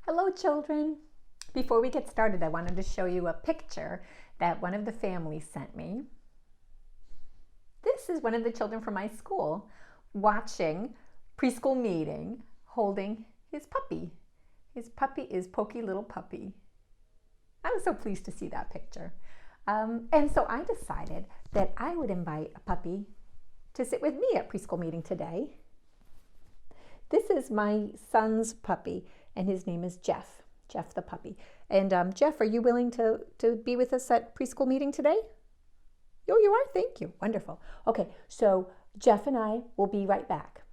Hello, children. Before we get started, I wanted to show you a picture that one of the families sent me. This is one of the children from my school watching Preschool Meeting, holding his puppy. His puppy is Pokey Little Puppy. I was so pleased to see that picture. And so I decided that I would invite a puppy to sit with me at Preschool Meeting today. This is my son's puppy, and his name is Jeff the puppy. And Jeff, are you willing to be with us at Preschool Meeting today? Oh, you are? Thank you. Wonderful. Okay, so Jeff and I will be right back.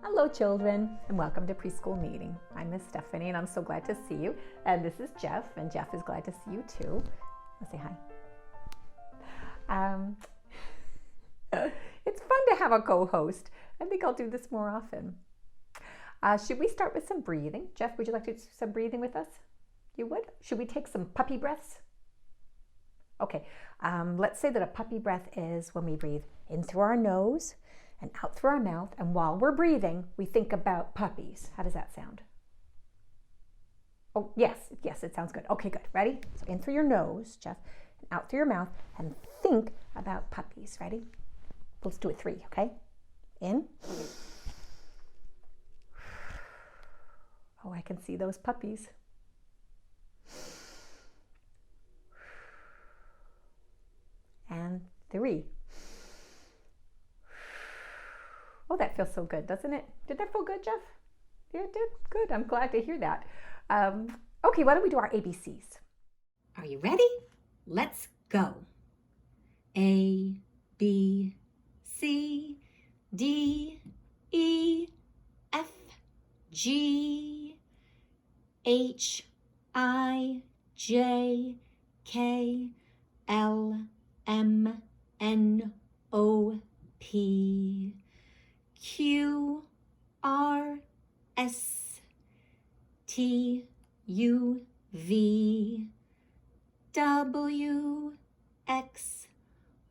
Hello, children, and welcome to Preschool Meeting. I'm Miss Stephanie, and I'm so glad to see you. And this is Jeff, and Jeff is glad to see you too. Let's say hi. It's fun to have a co-host. I think I'll do this more often. Should we start with some breathing? Jeff, would you like to do some breathing with us? You would? Should we take some puppy breaths? Okay, let's say that a puppy breath is when we breathe in through our nose and out through our mouth, and while we're breathing, we think about puppies. How does that sound? Oh, yes, it sounds good. Okay, good. Ready? So in through your nose, Jeff, and out through your mouth, and think about puppies. Ready? Let's do it 3, okay? In. Oh, I can see those puppies. And 3. Oh, that feels so good, doesn't it? Did that feel good, Jeff? Yeah, it did. Good. I'm glad to hear that. Okay, why don't we do our ABCs? Are you ready? Let's go. A, B, C, D, E, F, G, H, I, J, K, L, M, N, O, P, Q, R, S, T, U, V, W, X,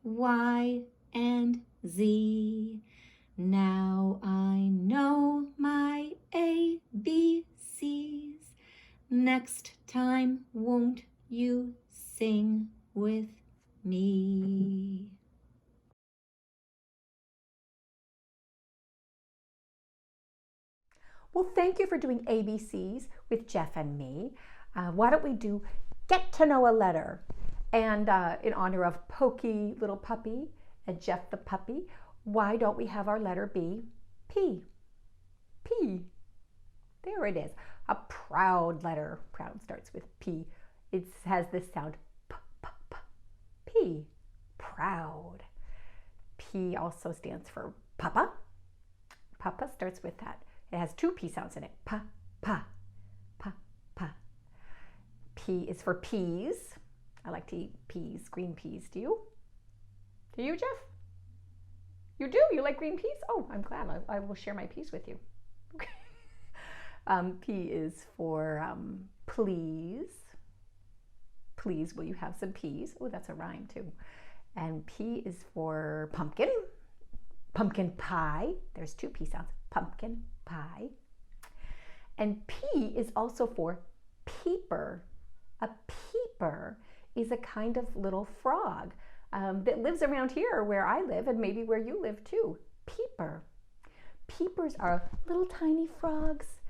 Y, and Z. Now I know my ABCs. Next time, won't you sing with me? Well, thank you for doing ABCs with Jeff and me. Why don't we do Get to Know a Letter? And in honor of Pokey Little Puppy and Jeff the puppy, why don't we have our letter be P? P. There it is. A proud letter. Proud starts with P. It has this sound P, P, P. P. Proud. P also stands for Papa. Papa starts with that. It has 2 P sounds in it. Pa, pa, pa, pa. P is for peas. I like to eat peas, green peas. Do you? Do you, Jeff? You do? You like green peas? Oh, I'm glad. I will share my peas with you. Okay. P is for please. Please, will you have some peas? Oh, that's a rhyme too. And P is for pumpkin. Pumpkin pie. There's 2 P sounds. Pumpkin pie. And P is also for peeper. A peeper is a kind of little frog that lives around here where I live and maybe where you live too. Peeper. Peepers are little tiny frogs.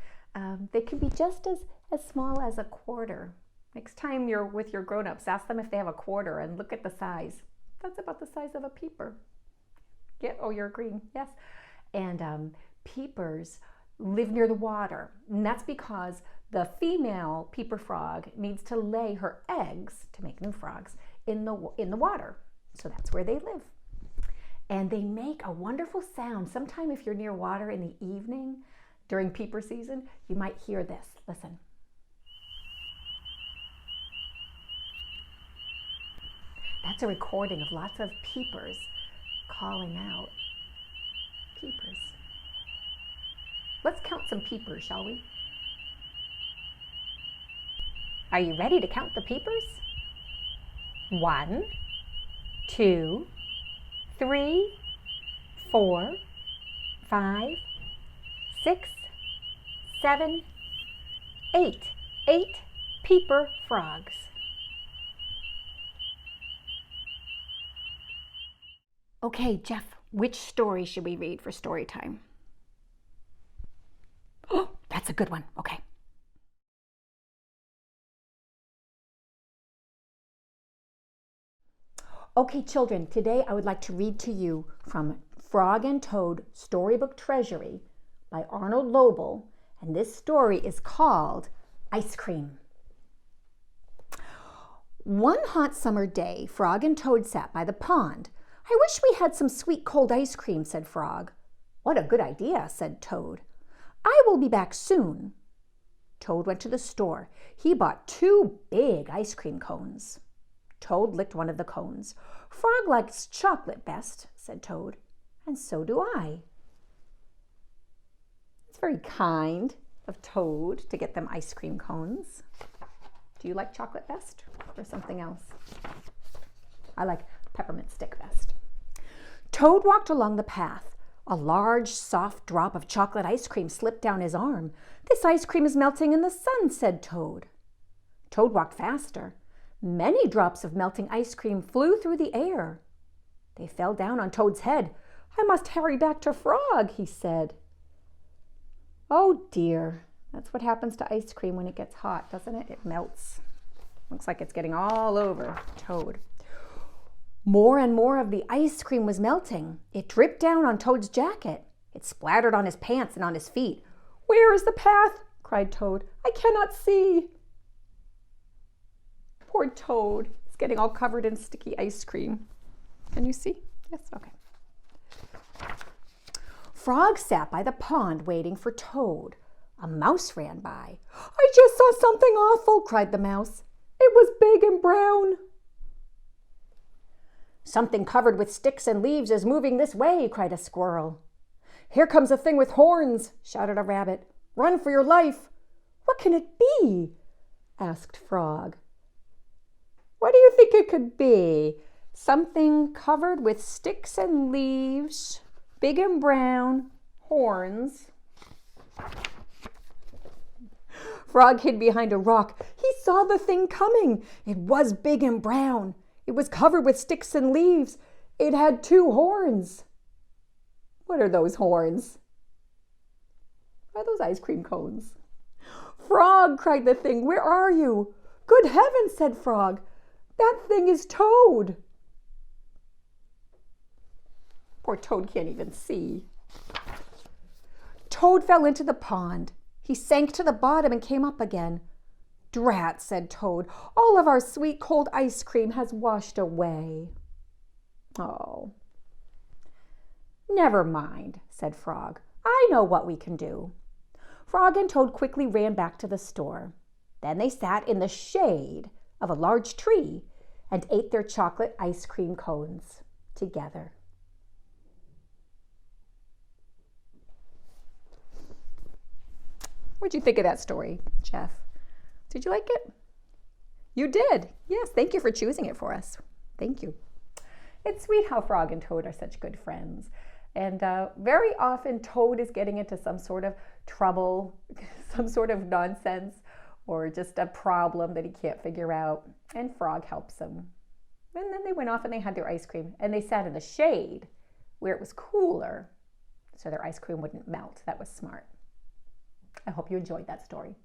They can be just as small as a quarter. Next time you're with your grown-ups, ask them if they have a quarter and look at the size. That's about the size of a peeper. Yeah, oh, you're agreeing, yes. And peepers live near the water, and that's because the female peeper frog needs to lay her eggs to make new frogs in the water. So that's where they live. And they make a wonderful sound. Sometime if you're near water in the evening during peeper season, you might hear this. Listen. That's a recording of lots of peepers calling out. Peepers. Let's count some peepers, shall we? Are you ready to count the peepers? 1, 2, 3, 4, 5, 6, 7, 8. 8 peeper frogs. Okay, Jeff, which story should we read for story time? Oh, that's a good one. Okay. Okay, children, today I would like to read to you from Frog and Toad Storybook Treasury by Arnold Lobel, and this story is called Ice Cream. One hot summer day, Frog and Toad sat by the pond. I wish we had some sweet cold ice cream, said Frog. What a good idea, said Toad. I will be back soon. Toad went to the store. He bought 2 big ice cream cones. Toad licked one of the cones. Frog likes chocolate best, said Toad, and so do I. It's very kind of Toad to get them ice cream cones. Do you like chocolate best or something else? I like peppermint stick best. Toad walked along the path. A large, soft drop of chocolate ice cream slipped down his arm. This ice cream is melting in the sun, said Toad. Toad walked faster. Many drops of melting ice cream flew through the air. They fell down on Toad's head. I must hurry back to Frog, he said. Oh dear, that's what happens to ice cream when it gets hot, doesn't it? It melts. Looks like it's getting all over Toad. More and more of the ice cream was melting. It dripped down on Toad's jacket. It splattered on his pants and on his feet. Where is the path? Cried Toad. I cannot see. Poor Toad. He's getting all covered in sticky ice cream. Can you see? Yes, okay. Frog sat by the pond waiting for Toad. A mouse ran by. I just saw something awful, cried the mouse. It was big and brown. Something covered with sticks and leaves is moving this way, cried a squirrel. Here comes a thing with horns, shouted a rabbit. Run for your life. What can it be? Asked Frog. What do you think it could be? Something covered with sticks and leaves, big and brown, horns. Frog hid behind a rock. He saw the thing coming. It was big and brown. It was covered with sticks and leaves. It had 2 horns. What are those horns? Are those ice cream cones? Frog, cried the thing, where are you? Good heavens, said Frog. That thing is Toad. Poor Toad can't even see. Toad fell into the pond. He sank to the bottom and came up again. Drat, said Toad, all of our sweet cold ice cream has washed away. Oh. Never mind, said Frog. I know what we can do. Frog and Toad quickly ran back to the store. Then they sat in the shade of a large tree and ate their chocolate ice cream cones together. What'd you think of that story, Jeff? Did you like it? You did. Yes, thank you for choosing it for us. Thank you. It's sweet how Frog and Toad are such good friends. And very often Toad is getting into some sort of trouble, some sort of nonsense, or just a problem that he can't figure out. And Frog helps him. And then they went off and they had their ice cream. And they sat in the shade where it was cooler so their ice cream wouldn't melt. That was smart. I hope you enjoyed that story.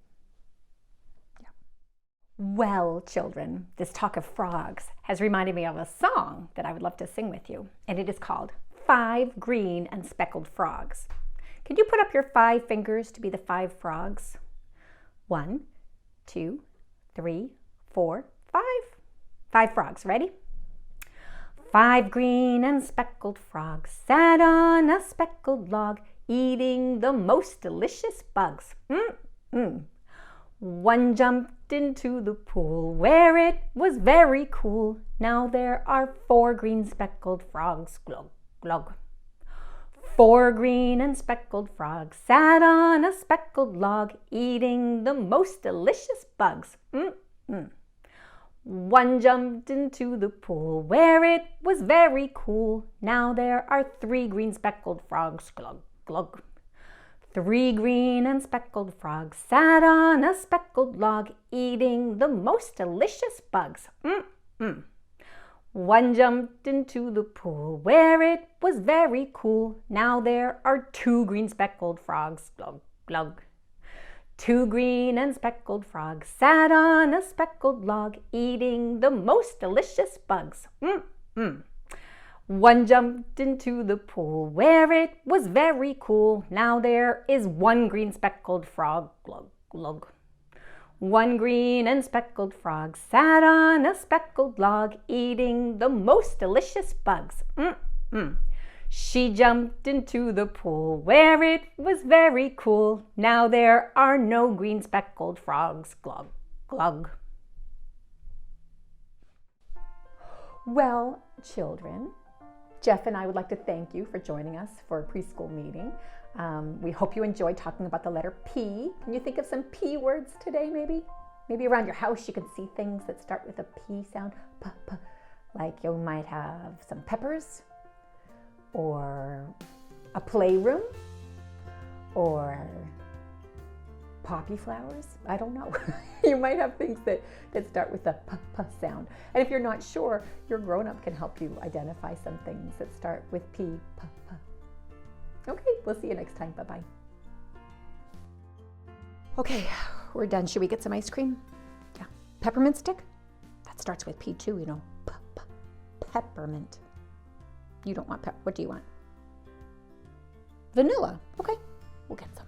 Yeah. Well, children, this talk of frogs has reminded me of a song that I would love to sing with you. And it is called 5 Green and Speckled Frogs. Can you put up your 5 fingers to be the 5 frogs? 1, 2, 3, 4, 5. 5 frogs. Ready? 5 green and speckled frogs sat on a speckled log, eating the most delicious bugs. One jumped into the pool where it was very cool. Now there are 4 green speckled frogs. Glug, glug. 4 green and speckled frogs sat on a speckled log, eating the most delicious bugs. One jumped into the pool where it was very cool. Now there are 3 green speckled frogs. Glug, glug. 3 green and speckled frogs sat on a speckled log, eating the most delicious bugs. One jumped into the pool where it was very cool. Now there are 2 green speckled frogs. Glug, glug. 2 green and speckled frogs sat on a speckled log, eating the most delicious bugs. One jumped into the pool where it was very cool. Now there is 1 green speckled frog. Glug, glug. 1 green and speckled frog sat on a speckled log, eating the most delicious bugs. She jumped into the pool where it was very cool. Now there are no green speckled frogs. Glug, glug. Well, children, Jeff and I would like to thank you for joining us for a preschool meeting. We hope you enjoyed talking about the letter P. Can you think of some P words today, maybe? Maybe around your house you can see things that start with a P sound. P, p. Like you might have some peppers, or a playroom, or poppy flowers. I don't know. You might have things that start with a p, p sound. And if you're not sure, your grown-up can help you identify some things that start with P, p, p. Okay, we'll see you next time. Bye-bye. Okay, we're done. Should we get some ice cream? Yeah. Peppermint stick? That starts with P too, you know. Peppermint. You don't want what do you want? Vanilla. Okay, we'll get some.